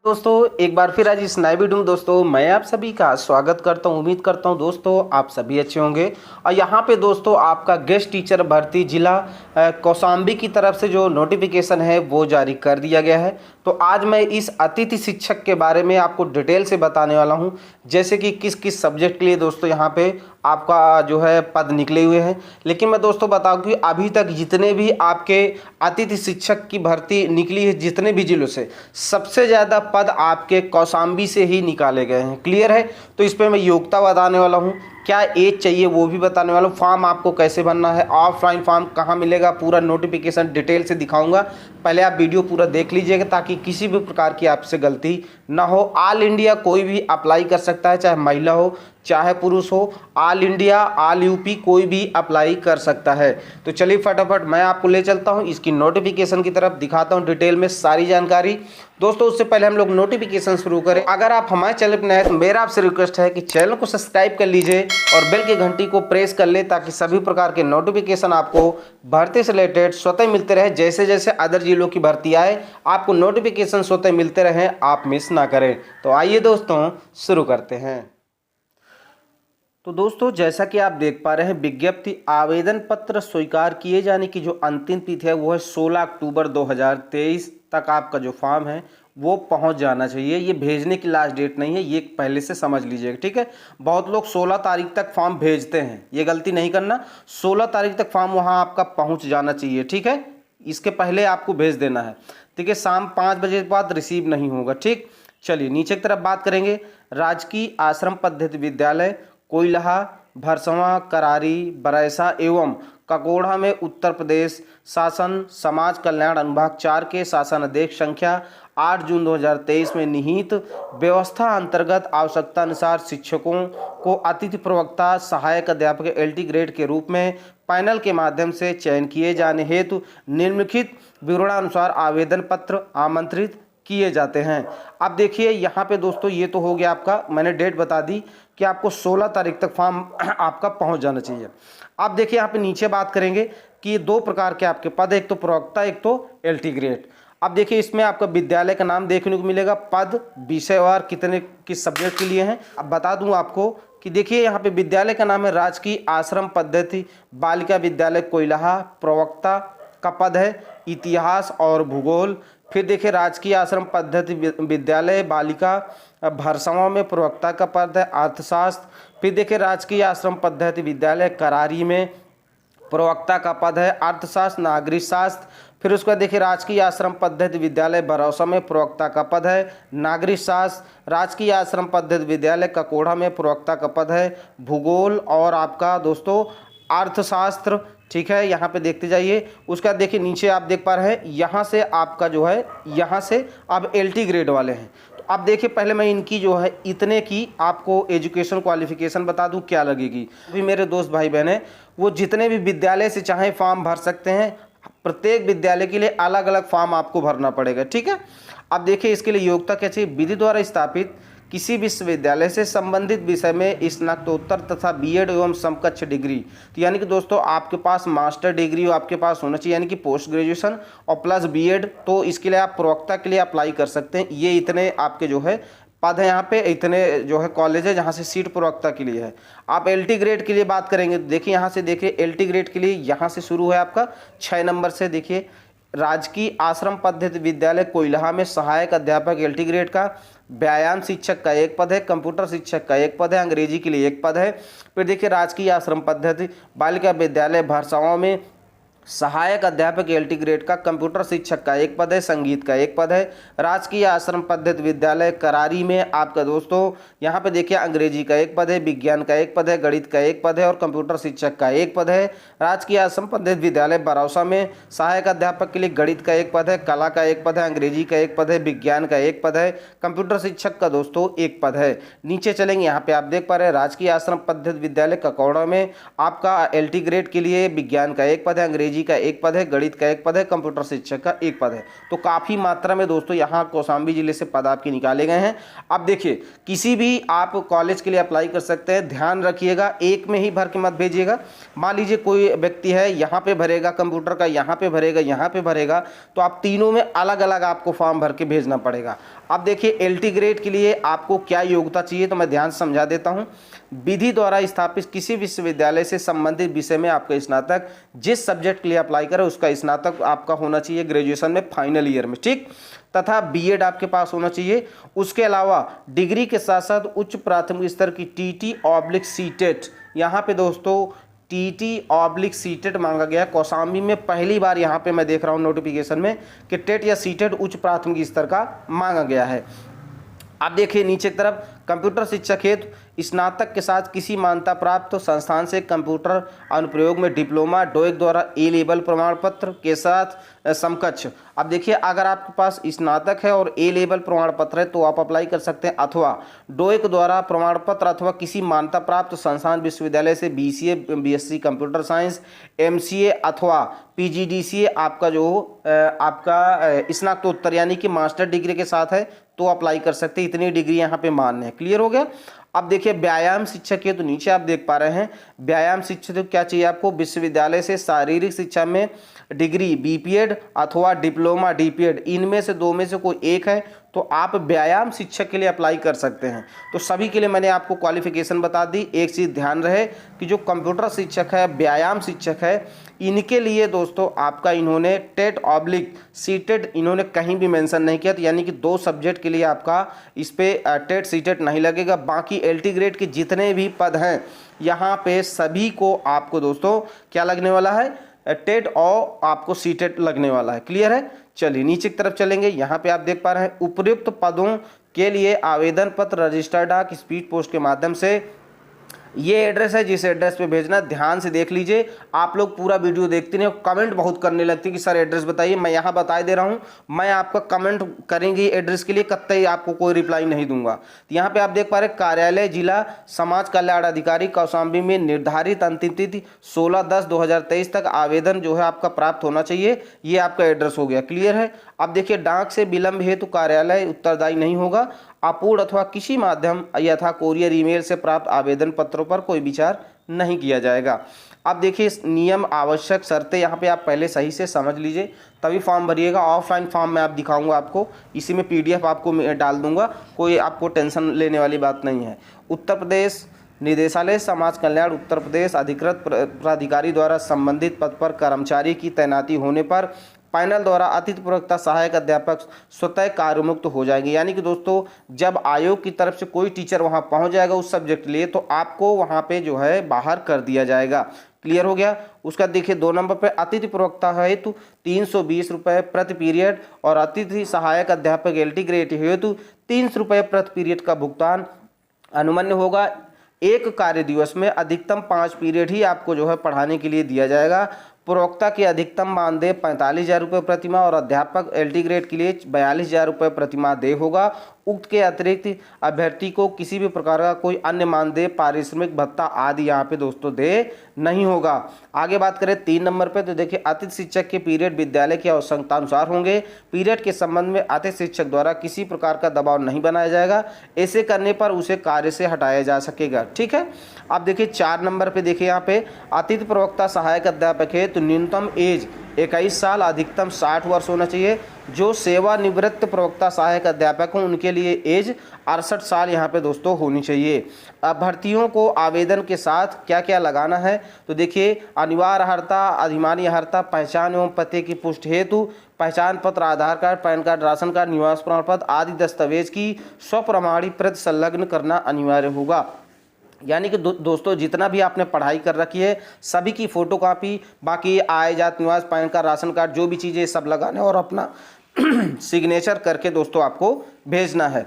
दोस्तों एक बार फिर आज इस नए वीडियो में दोस्तों मैं आप सभी का स्वागत करता हूं। उम्मीद करता हूं दोस्तों आप सभी अच्छे होंगे। और यहां पे दोस्तों आपका गेस्ट टीचर भर्ती जिला कौशाम्बी की तरफ से जो नोटिफिकेशन है वो जारी कर दिया गया है। तो आज मैं इस अतिथि शिक्षक के बारे में आपको डिटेल से बताने वाला हूं, जैसे कि किस किस सब्जेक्ट के लिए दोस्तों यहाँ पे आपका जो है पद निकले हुए हैं। लेकिन मैं दोस्तों बताऊं कि अभी तक जितने भी आपके अतिथि शिक्षक की भर्ती निकली है जितने भी जिलों से, सबसे ज़्यादा पद आपके कौशाम्बी से ही निकाले गए हैं। क्लियर है? तो इस पर मैं योग्यता बताने वाला हूँ, क्या एज चाहिए वो भी बताने वाला हूँ, फॉर्म आपको कैसे भरना है, ऑफलाइन फॉर्म कहाँ मिलेगा, पूरा नोटिफिकेशन डिटेल से दिखाऊंगा। पहले आप वीडियो पूरा देख लीजिएगा ताकि किसी भी प्रकार की आपसे गलती ना हो। ऑल इंडिया कोई भी अप्लाई कर सकता है, चाहे महिला हो चाहे पुरुष हो। ऑल इंडिया ऑल यूपी कोई भी अप्लाई कर सकता है। तो चलिए फटाफट मैं आपको ले चलता हूं इसकी नोटिफिकेशन की तरफ, दिखाता हूं डिटेल में सारी जानकारी। दोस्तों उससे पहले हम लोग नोटिफिकेशन शुरू करें, अगर आप हमारे चैनल पर नए हैं तो मेरा आपसे रिक्वेस्ट है कि चैनल को सब्सक्राइब कर लीजिए और बेल की घंटी को प्रेस कर ले ताकि सभी प्रकार के नोटिफिकेशन आपको भर्ती से रिलेटेड स्वतः मिलते रहे। जैसे जैसे अदर जिलों की भर्ती आए आपको नोटिफिकेशन स्वतः मिलते रहे, आप मिस ना करें। तो आइए दोस्तों शुरू करते हैं। तो दोस्तों जैसा कि आप देख पा रहे हैं, विज्ञप्ति आवेदन पत्र स्वीकार किए जाने की जो अंतिम तिथि है वो है 16 अक्टूबर 2023 तक आपका जो फॉर्म है वो पहुंच जाना चाहिए। ये भेजने की लास्ट डेट नहीं है, ये पहले से समझ लीजिएगा, ठीक है। बहुत लोग 16 तारीख तक फॉर्म भेजते हैं, ये गलती नहीं करना। 16 तारीख तक फॉर्म वहां आपका पहुंच जाना चाहिए, ठीक है। इसके पहले आपको भेज देना है, ठीक है। शाम 5 बजे के बाद रिसीव नहीं होगा, ठीक। चलिए नीचे की तरफ बात करेंगे। राजकीय आश्रम पद्धति विद्यालय कोइलहा, भरसवां, करारी, बरैसा एवं ककोड़ा में उत्तर प्रदेश शासन समाज कल्याण अनुभाग 4 के शासन अध्यक्ष संख्या 8 जून 2023 में निहित व्यवस्था अंतर्गत आवश्यकता अनुसार शिक्षकों को अतिथि प्रवक्ता सहायक अध्यापक LT ग्रेड के रूप में पैनल के माध्यम से चयन किए जाने हेतु निम्नलिखित विवरणानुसार आवेदन पत्र आमंत्रित किए जाते हैं। अब देखिए यहाँ पे दोस्तों ये तो हो गया आपका, मैंने डेट बता दी कि आपको 16 तारीख तक फॉर्म आपका पहुंच जाना चाहिए। अब देखिए यहाँ पे नीचे बात करेंगे कि ये 2 प्रकार के आपके पद, एक तो प्रवक्ता एक तो LT ग्रेड। अब देखिए इसमें आपका विद्यालय का नाम देखने को मिलेगा, पद विषयवार कितने किस सब्जेक्ट के लिए हैं। अब बता दूं आपको कि देखिए यहाँ पे विद्यालय का नाम है राजकीय आश्रम पद्धति बालिका विद्यालय कोइलहा, प्रवक्ता का पद है इतिहास और भूगोल। फिर देखिए राजकीय आश्रम पद्धति विद्यालय बालिका भरसवां में प्रवक्ता का पद है अर्थशास्त्र। फिर देखिए राजकीय आश्रम पद्धति विद्यालय करारी में प्रवक्ता का पद है अर्थशास्त्र नागरिक शास्त्र। फिर उसके बाद देखिए राजकीय आश्रम पद्धति विद्यालय बरौसा में प्रवक्ता का पद है नागरिक शास्त्र। राजकीय आश्रम पद्धति विद्यालय ककोड़ा में प्रवक्ता का पद है भूगोल और आपका दोस्तों अर्थशास्त्र, ठीक है। यहाँ पे देखते जाइए। उसके बाद देखिए नीचे आप देख पा रहे हैं, यहाँ से आपका जो है यहाँ से अब LT ग्रेड वाले हैं। तो अब देखिए पहले मैं इनकी जो है इतने की आपको एजुकेशन क्वालिफिकेशन बता दूं क्या लगेगी। अभी मेरे दोस्त भाई बहन हैं वो जितने भी विद्यालय से चाहे फॉर्म भर सकते हैं, प्रत्येक विद्यालय के लिए अलग अलग फॉर्म आपको भरना पड़ेगा, ठीक है। अब देखिए इसके लिए योग्यता क्या चाहिए। विधि द्वारा स्थापित किसी विश्वविद्यालय से संबंधित विषय में स्नातकोत्तर तथा BEd एवं समकक्ष डिग्री। तो यानी कि दोस्तों आपके पास मास्टर डिग्री आपके पास होना चाहिए, यानी कि पोस्ट ग्रेजुएशन और प्लस BEd। तो इसके लिए आप प्रवक्ता के लिए अप्लाई कर सकते हैं। ये इतने आपके जो है पद है, यहाँ पे इतने जो है कॉलेज है जहाँ से सीट प्रवक्ता के लिए है। आप LT ग्रेड के लिए बात करेंगे तो देखिए यहाँ से देखिए LT ग्रेड के लिए यहाँ से शुरू है आपका 6 नंबर से। देखिए राजकीय आश्रम पद्धति विद्यालय कोइलहा में सहायक अध्यापक LT ग्रेड का, व्यायाम शिक्षक का 1 पद है, कंप्यूटर शिक्षक का 1 पद है, अंग्रेजी के लिए 1 पद है। फिर देखिए राजकीय आश्रम पद्धति बालिका विद्यालय भरसवां में सहायक अध्यापक LT ग्रेड का, कंप्यूटर शिक्षक का 1 पद है, संगीत का 1 पद है। राजकीय आश्रम पद्धति विद्यालय करारी में आपका दोस्तों यहाँ पे देखिए अंग्रेजी का 1 पद है, विज्ञान का 1 पद है, गणित का 1 पद है और कंप्यूटर शिक्षक का 1 पद है। राजकीय आश्रम पद्धति विद्यालय बरौसा में सहायक अध्यापक के लिए गणित का 1 पद है, कला का 1 पद है, अंग्रेजी का 1 पद है, विज्ञान का 1 पद है, कंप्यूटर शिक्षक का दोस्तों 1 पद है। नीचे चलेंगे, यहाँ पे आप देख पा रहे हैं राजकीय आश्रम पद्धति विद्यालय ककोड़ा में आपका LT ग्रेड के लिए विज्ञान का 1 पद है, अंग्रेजी का 1 पद है, गणित का 1 पद है, कंप्यूटर शिक्षक का 1 पद है। तो काफी मात्रा में दोस्तों यहाँ कौशाम्बी जिले से पद आपके निकाले गए हैं। अब देखिए किसी भी आप कॉलेज के लिए अप्लाई कर सकते हैं, ध्यान रखिएगा एक में ही भर के मत भेजिएगा। मान लीजिए कोई व्यक्ति है यहाँ पे भरेगा कंप्यूटर का, यहाँ पे भरेगा, यहाँ पे भरेगा, तो आप तीनों में अलग अलग आपको फॉर्म भर के भेजना पड़ेगा। अब देखिए एलटी ग्रेड के लिए आपको क्या योग्यता चाहिए, तो मैं ध्यान से समझा देता हूं। विधि द्वारा स्थापित किसी विश्वविद्यालय से संबंधित विषय में आपका स्नातक, जिस सब्जेक्ट के लिए अप्लाई करें उसका स्नातक आपका होना चाहिए ग्रेजुएशन में फाइनल ईयर में, ठीक, तथा बीएड आपके पास होना चाहिए। उसके अलावा डिग्री के साथ साथ उच्च प्राथमिक स्तर की टीटी/सीटेट, यहाँ पे दोस्तों टीटी/सीटेट मांगा गया। कौशाम्बी में पहली बार यहाँ पे मैं देख रहा हूँ नोटिफिकेशन में कि टेट या सीटेट उच्च प्राथमिक स्तर का मांगा गया है। आप देखिए नीचे की तरफ, कंप्यूटर शिक्षक हेतु स्नातक के साथ किसी मान्यता प्राप्त संस्थान से कंप्यूटर अनुप्रयोग में डिप्लोमा डोइक द्वारा ए लेवल प्रमाण पत्र के साथ समकक्ष। अब देखिए अगर आपके पास स्नातक है और ए लेवल प्रमाण पत्र है तो आप अप्लाई कर सकते हैं, अथवा डोइक द्वारा प्रमाण पत्र अथवा किसी मान्यता प्राप्त संस्थान विश्वविद्यालय से BCA BSc computer science MCA अथवा पीजीडीसीए आपका जो आपका स्नातकोत्तर यानी कि मास्टर डिग्री के साथ है तो अप्लाई कर सकते हैं। इतनी डिग्री यहाँ पे मान्य है। क्लियर हो गया। अब देखिए व्यायाम शिक्षक है, तो नीचे आप देख पा रहे हैं व्यायाम शिक्षक तो क्या चाहिए आपको, विश्वविद्यालय से शारीरिक शिक्षा में डिग्री बीपीएड अथवा डिप्लोमा डीपीएड, इनमें से दो में से कोई एक है तो आप व्यायाम शिक्षक के लिए अप्लाई कर सकते हैं। तो सभी के लिए मैंने आपको क्वालिफिकेशन बता दी। एक चीज़ ध्यान रहे कि जो कंप्यूटर शिक्षक है, व्यायाम शिक्षक है, इनके लिए दोस्तों आपका इन्होंने टेट/सीटेट इन्होंने कहीं भी मेंशन नहीं किया, तो यानी कि दो सब्जेक्ट के लिए आपका इस पे टेट सीटेट नहीं लगेगा। बाकी एलटी ग्रेड के जितने भी पद हैं यहाँ पे सभी को आपको दोस्तों क्या लगने वाला है, टेट और आपको सीटेट लगने वाला है। क्लियर है। चलिए नीचे की तरफ चलेंगे। यहाँ पे आप देख पा रहे हैं उपयुक्त पदों के लिए आवेदन पत्र रजिस्टर्ड डाक स्पीड पोस्ट के माध्यम से, ये एड्रेस है जिस एड्रेस पे भेजना। ध्यान से देख लीजिए, आप लोग पूरा वीडियो देखते नहीं, कमेंट बहुत करने लगते कि सर एड्रेस बताइए। मैं यहाँ बता दे रहा हूँ, मैं आपका कमेंट करेंगे एड्रेस के लिए कतई आपको कोई रिप्लाई नहीं दूंगा। तो यहाँ पे आप देख पा रहे कार्यालय जिला समाज कल्याण अधिकारी कौशाम्बी में निर्धारित अंतिम तिथि 16/10/2023 तक आवेदन जो है आपका प्राप्त होना चाहिए। ये आपका एड्रेस हो गया। क्लियर है। अब देखिए डाक से विलंब हेतु कार्यालय उत्तरदायी नहीं होगा। अपूर्ण अथवा किसी माध्यम यथा कोरियर ईमेल से प्राप्त आवेदन पत्रों पर कोई विचार नहीं किया जाएगा। अब देखिए नियम आवश्यक शर्तें यहाँ पे आप पहले सही से समझ लीजिए तभी फॉर्म भरिएगा। ऑफलाइन फॉर्म में आप दिखाऊंगा आपको, इसी में पीडीएफ आपको डाल दूंगा, कोई आपको टेंशन लेने वाली बात नहीं है। उत्तर प्रदेश निदेशालय समाज कल्याण उत्तर प्रदेश अधिकृत प्राधिकारी द्वारा संबंधित पद पर कर्मचारी की तैनाती होने पर पैनल द्वारा अतिथि प्रवक्ता सहायक अध्यापक स्वतः कार्यमुक्त हो जाएंगे। यानी कि दोस्तों जब आयोग की तरफ से कोई टीचर वहां पहुंच जाएगा उस सब्जेक्ट के लिए तो आपको वहां पे जो है बाहर कर दिया जाएगा। क्लियर हो गया। उसका देखिए 2 नंबर पे अतिथि प्रवक्ता हेतु 320 रुपये प्रति पीरियड और अतिथि सहायक अध्यापक एलटी ग्रेड हेतु 300 रुपये प्रति पीरियड का भुगतान अनुमन्य होगा। एक कार्य दिवस में अधिकतम 5 पीरियड ही आपको जो है पढ़ाने के लिए दिया जाएगा। प्रवक्ता की अधिकतम मानदेय 45,000 रुपये प्रतिमाह और अध्यापक एलटी ग्रेड के लिए 42,000 रुपये प्रतिमाह देय होगा। उक्त के अतिरिक्त अभ्यर्थी को किसी भी प्रकार का कोई अन्य मानदेय पारिश्रमिक भत्ता आदि यहाँ पे दोस्तों देय नहीं होगा। आगे बात करें 3 नंबर पे तो देखिए अतिथि शिक्षक के पीरियड विद्यालय की आवश्यकता अनुसार होंगे। पीरियड के संबंध में अतिथि शिक्षक द्वारा किसी प्रकार का दबाव नहीं बनाया जाएगा। ऐसे करने पर उसे कार्य से हटाया जा सकेगा। ठीक है। अब देखिए 4 नंबर पे देखिए यहाँ पे अतिथि प्रवक्ता सहायक अध्यापक है तो न्यूनतम एज 21 साल अधिकतम 60 वर्ष होना चाहिए। जो सेवानिवृत्त प्रवक्ता सहायक अध्यापक हों उनके लिए एज 68 साल यहाँ पे दोस्तों होनी चाहिए। अभ्यर्थियों को आवेदन के साथ क्या क्या लगाना है तो देखिए अनिवार्य अर्हता अधिमानी अर्हता पहचान एवं पते की पुष्टि हेतु पहचान पत्र Aadhaar card PAN card ration card निवास प्रमाण पत्र आदि दस्तावेज की स्वप्रमाणित प्रति संलग्न करना अनिवार्य होगा। यानी कि दोस्तों जितना भी आपने पढ़ाई कर रखी है सभी की फोटो कॉपी, बाकी आय जात निवास पैन कार्ड राशन कार्ड जो भी चीज़ें सब लगाने और अपना सिग्नेचर करके दोस्तों आपको भेजना है।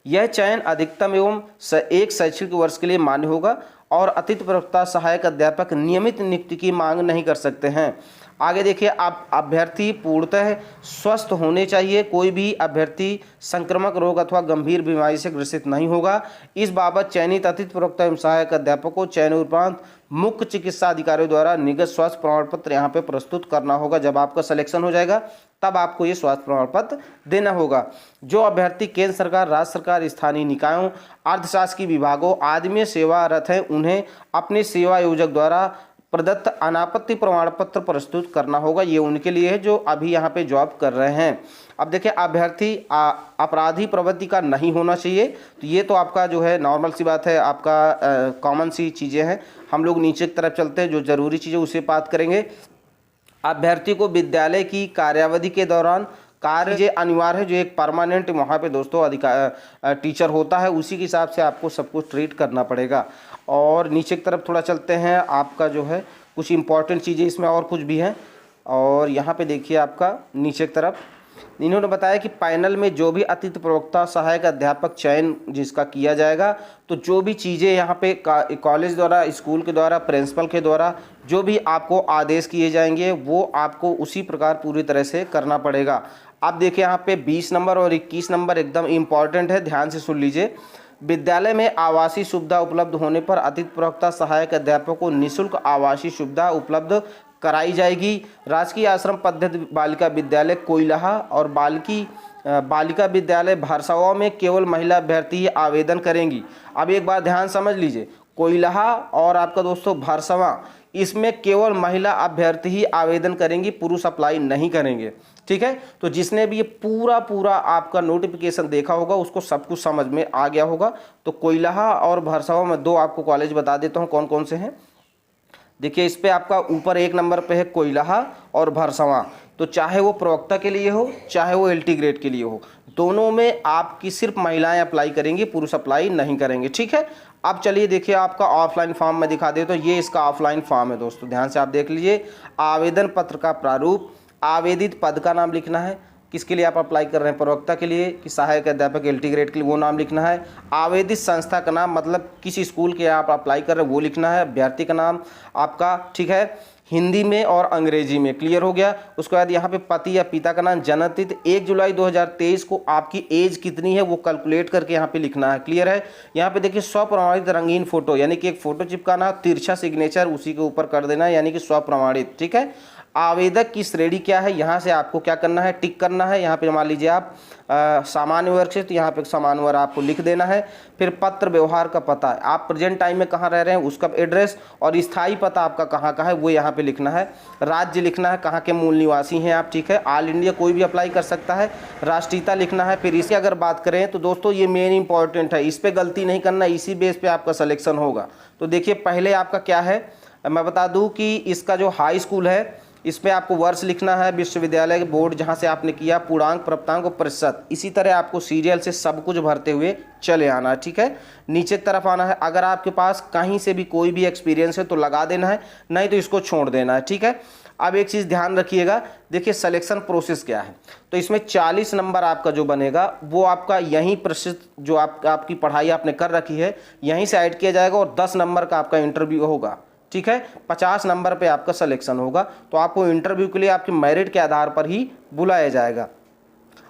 यह चयन अधिकतम एवं एक शैक्षणिक वर्ष के लिए मान्य होगा और अतिथि प्रवक्ता सहायक अध्यापक नियमित नियुक्ति की मांग नहीं कर सकते हैं। आगे देखिए आप अभ्यर्थी पूर्णतः स्वस्थ होने चाहिए। कोई भी अभ्यर्थी संक्रामक रोग अथवा गंभीर बीमारी से ग्रसित नहीं होगा। इस बाबत चयनित अतिथि प्रवक्ता एवं सहायक अध्यापक को चयन उपरांत मुख्य चिकित्सा अधिकारियों द्वारा निगत स्वास्थ्य प्रमाण पत्र यहाँ पे प्रस्तुत करना होगा। जब आपका सिलेक्शन हो जाएगा तब आपको ये स्वास्थ्य प्रमाण पत्र देना होगा। जो अभ्यर्थी केंद्र सरकार राज्य सरकार स्थानीय निकायों अर्धशासकीय विभागों आदि में सेवारत हैं उन्हें अपने सेवा आयोजक द्वारा प्रदत्त अनापत्ति प्रमाण पत्र प्रस्तुत करना होगा। ये उनके लिए है जो अभी यहाँ पे जॉब कर रहे हैं। अब देखिए, अभ्यर्थी अपराधी प्रवृत्ति का नहीं होना चाहिए। तो ये तो आपका जो है नॉर्मल सी बात है, आपका कॉमन सी चीज़ें हैं। हम लोग नीचे की तरफ चलते हैं, जो ज़रूरी चीज़ें उसे बात करेंगे। अभ्यर्थी को विद्यालय की कार्यावधि के दौरान कार्य अनिवार्य है, जो एक परमानेंट वहाँ पे दोस्तों अधिकार टीचर होता है, उसी के हिसाब से आपको सब कुछ ट्रीट करना पड़ेगा। और नीचे की तरफ थोड़ा चलते हैं, आपका जो है कुछ इंपॉर्टेंट चीज़ें इसमें और कुछ भी हैं। और यहाँ पे देखिए आपका नीचे की तरफ इन्होंने बताया कि पैनल में जो भी अतिथि प्रवक्ता सहायक अध्यापक चयन जिसका किया जाएगा, तो जो भी चीज़ें यहाँ पे कॉलेज द्वारा, स्कूल के द्वारा, प्रिंसिपल के द्वारा जो भी आपको आदेश किए जाएंगे वो आपको उसी प्रकार पूरी तरह से करना पड़ेगा। आप देखिए यहाँ पे 20 नंबर और 21 नंबर एकदम इम्पॉर्टेंट है, ध्यान से सुन लीजिए। विद्यालय में आवासीय सुविधा उपलब्ध होने पर अतिथि प्रवक्ता सहायक अध्यापकों को निःशुल्क आवासीय सुविधा उपलब्ध कराई जाएगी। राजकीय आश्रम पद्धति बालिका विद्यालय कोइलहा और बालिका विद्यालय भरसवा में केवल महिला अभ्यर्थी ही आवेदन करेंगी। अब एक बार ध्यान समझ लीजिए, कोइलहा और आपका दोस्तों भरसवा, इसमें केवल महिला अभ्यर्थी ही आवेदन करेंगी, पुरुष अप्लाई नहीं करेंगे। ठीक है, तो जिसने भी ये पूरा आपका नोटिफिकेशन देखा होगा उसको सब कुछ समझ में आ गया होगा। तो कोइलहा और भरसवा में दो आपको कॉलेज बता देता हूँ कौन कौन से हैं। देखिए, इस पे आपका ऊपर 1 नंबर पे है कोइलहा और भरसवा। तो चाहे वो प्रवक्ता के लिए हो, चाहे वो एलटी ग्रेड के लिए हो, दोनों में आपकी सिर्फ महिलाएं अप्लाई करेंगी, पुरुष अप्लाई नहीं करेंगे। ठीक है, अब चलिए देखिए आपका ऑफलाइन फॉर्म में दिखा दे, तो ये इसका ऑफलाइन फॉर्म है दोस्तों, ध्यान से आप देख लीजिए। आवेदन पत्र का प्रारूप, आवेदित पद का नाम लिखना है, किसके लिए आप अप्लाई कर रहे हैं, प्रवक्ता के लिए कि सहायक अध्यापक एलटी ग्रेड के लिए, वो नाम लिखना है। आवेदित संस्था का नाम, मतलब किसी स्कूल के आप अप्लाई कर रहे हैं वो लिखना है। अभ्यर्थी का नाम आपका, ठीक है, हिंदी में और अंग्रेजी में, क्लियर हो गया। उसके बाद यहाँ पे पति या पिता का नाम, जन्म तिथि 1 जुलाई 2023 को आपकी एज कितनी है वो कैलकुलेट करके यहाँ पे लिखना है, क्लियर है। यहाँ पे देखिए स्वप्रमाणित रंगीन फोटो, यानी कि एक फोटो चिपकाना, तिरछा सिग्नेचर उसी के ऊपर कर देना, यानी कि स्वप्रमाणित। ठीक है, आवेदक की श्रेणी क्या है, यहाँ से आपको क्या करना है, टिक करना है। यहाँ पे मान लीजिए आप सामान्य वर्ग से, तो यहाँ पे सामान्य वर्ग आपको लिख देना है। फिर पत्र व्यवहार का पता, आप प्रेजेंट टाइम में कहाँ रह रहे हैं उसका एड्रेस, और स्थायी पता आपका कहाँ का है वो यहाँ पे लिखना है। राज्य लिखना है, कहाँ के मूल निवासी हैं आप, ठीक है। ऑल इंडिया कोई भी अप्लाई कर सकता है। राष्ट्रीयता लिखना है। फिर इसकी अगर बात करें तो दोस्तों ये मेन इंपॉर्टेंट है, इस पर गलती नहीं करना, इसी बेस पे आपका सिलेक्शन होगा। तो देखिए पहले आपका क्या है, मैं बता दूं कि इसका जो हाई स्कूल है इस पे आपको वर्ष लिखना है, विश्वविद्यालय बोर्ड जहां से आपने किया, पूर्णांक, प्राप्तांक और प्रतिशत, इसी तरह आपको सीरियल से सब कुछ भरते हुए चले आना है। ठीक है, नीचे की तरफ आना है। अगर आपके पास कहीं से भी कोई भी एक्सपीरियंस है तो लगा देना है, नहीं तो इसको छोड़ देना है। ठीक है, अब एक चीज़ ध्यान रखिएगा, देखिए सिलेक्शन प्रोसेस क्या है। तो इसमें 40 नंबर आपका जो बनेगा वो आपका यहीं प्रशिक्षित जो आपकी पढ़ाई आपने कर रखी है यहीं से ऐड किया जाएगा, और 10 नंबर का आपका इंटरव्यू होगा। ठीक है, 50 नंबर पे आपका सिलेक्शन होगा। तो आपको इंटरव्यू के लिए आपके मेरिट के आधार पर ही बुलाया जाएगा।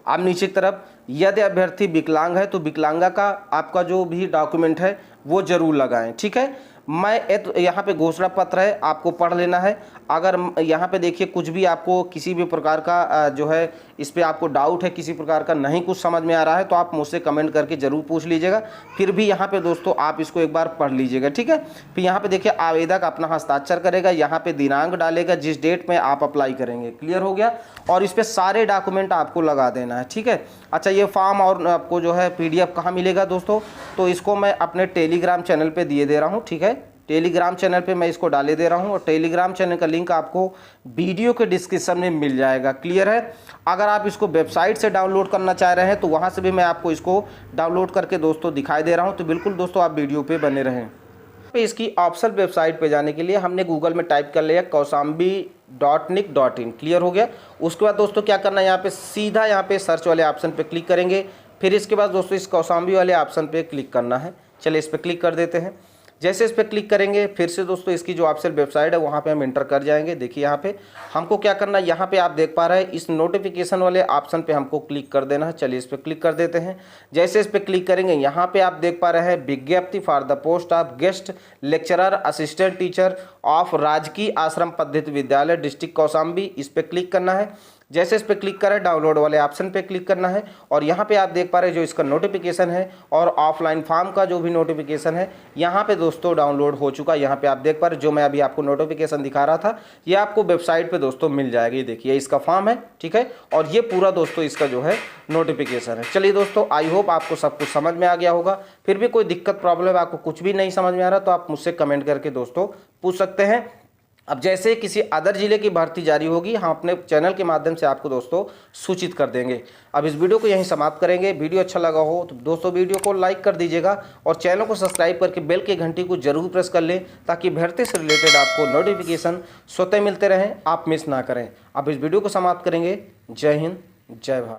अब नीचे की तरफ, यदि अभ्यर्थी विकलांग है तो विकलांगा का आपका जो भी डॉक्यूमेंट है वो जरूर लगाएं। ठीक है, मैं यहाँ पे घोषणा पत्र है, आपको पढ़ लेना है। अगर यहाँ पे देखिए कुछ भी आपको किसी भी प्रकार का जो है इस पर आपको डाउट है, किसी प्रकार का नहीं कुछ समझ में आ रहा है, तो आप मुझसे कमेंट करके ज़रूर पूछ लीजिएगा। फिर भी यहाँ पे दोस्तों आप इसको एक बार पढ़ लीजिएगा। ठीक है, फिर यहाँ पे देखिए आवेदक अपना हस्ताक्षर करेगा, यहाँ पे दिनांक डालेगा जिस डेट में आप अप्लाई करेंगे, क्लियर हो गया। और इस पर सारे डॉक्यूमेंट आपको लगा देना है। ठीक है, अच्छा ये फॉर्म और आपको जो है PDF कहाँ मिलेगा दोस्तों, तो इसको मैं अपने टेलीग्राम चैनल पे दिए दे रहा हूँ। ठीक है, टेलीग्राम चैनल पे मैं इसको डाले दे रहा हूँ, और टेलीग्राम चैनल का लिंक आपको वीडियो के डिस्क्रिप्शन में मिल जाएगा, क्लियर है। अगर आप इसको वेबसाइट से डाउनलोड करना चाह रहे हैं तो वहाँ से भी मैं आपको इसको डाउनलोड करके दोस्तों दिखाई दे रहा हूँ। तो बिल्कुल दोस्तों आप वीडियो पे बने रहें। इसकी ऑफिशियल वेबसाइट पे जाने के लिए हमने गूगल में टाइप कर लिया kaushambi.nic.in, क्लियर हो गया। उसके बाद दोस्तों क्या करना है, यहाँ पे सीधा यहाँ पे सर्च वाले ऑप्शन पे क्लिक करेंगे। फिर इसके बाद दोस्तों इस कौशाम्बी वाले ऑप्शन पे क्लिक करना है। चलिए इस पर क्लिक कर देते हैं। जैसे इस पर क्लिक करेंगे फिर से दोस्तों इसकी जो ऑफिशियल वेबसाइट है वहाँ पे हम इंटर कर जाएंगे। देखिए यहाँ पे हमको क्या करना है, यहाँ पे आप देख पा रहे हैं इस नोटिफिकेशन वाले ऑप्शन पे हमको क्लिक कर देना है। चलिए इस पर क्लिक कर देते हैं। जैसे इस पर क्लिक करेंगे यहाँ पे आप देख पा रहे हैं विज्ञप्ति for the post of guest lecturer assistant teacher of राजकीय आश्रम पद्धति विद्यालय डिस्ट्रिक्ट कौशाम्बी, इस पर क्लिक करना है। जैसे इस पर क्लिक करें डाउनलोड वाले ऑप्शन पे क्लिक करना है और यहाँ पे आप देख पा रहे हैं जो इसका नोटिफिकेशन है और ऑफलाइन फॉर्म का जो भी नोटिफिकेशन है यहाँ पे दोस्तों डाउनलोड हो चुका है। यहाँ पे आप देख पा रहे हैं जो मैं अभी आपको नोटिफिकेशन दिखा रहा था ये आपको वेबसाइट पे दोस्तों मिल जाएगी। देखिए इसका फॉर्म है, ठीक है, और ये पूरा दोस्तों इसका जो है नोटिफिकेशन है। चलिए दोस्तों, आई होप आपको सब कुछ समझ में आ गया होगा। फिर भी कोई दिक्कत प्रॉब्लम आपको कुछ भी नहीं समझ में आ रहा तो आप मुझसे कमेंट करके दोस्तों पूछ सकते हैं। अब जैसे किसी अदर जिले की भर्ती जारी होगी हम अपने चैनल के माध्यम से आपको दोस्तों सूचित कर देंगे। अब इस वीडियो को यहीं समाप्त करेंगे। वीडियो अच्छा लगा हो तो दोस्तों वीडियो को लाइक कर दीजिएगा और चैनल को सब्सक्राइब करके बेल की घंटी को जरूर प्रेस कर लें ताकि भर्ती से रिलेटेड आपको नोटिफिकेशन स्वतः मिलते रहें, आप मिस ना करें। अब इस वीडियो को समाप्त करेंगे। जय हिंद, जय भारत।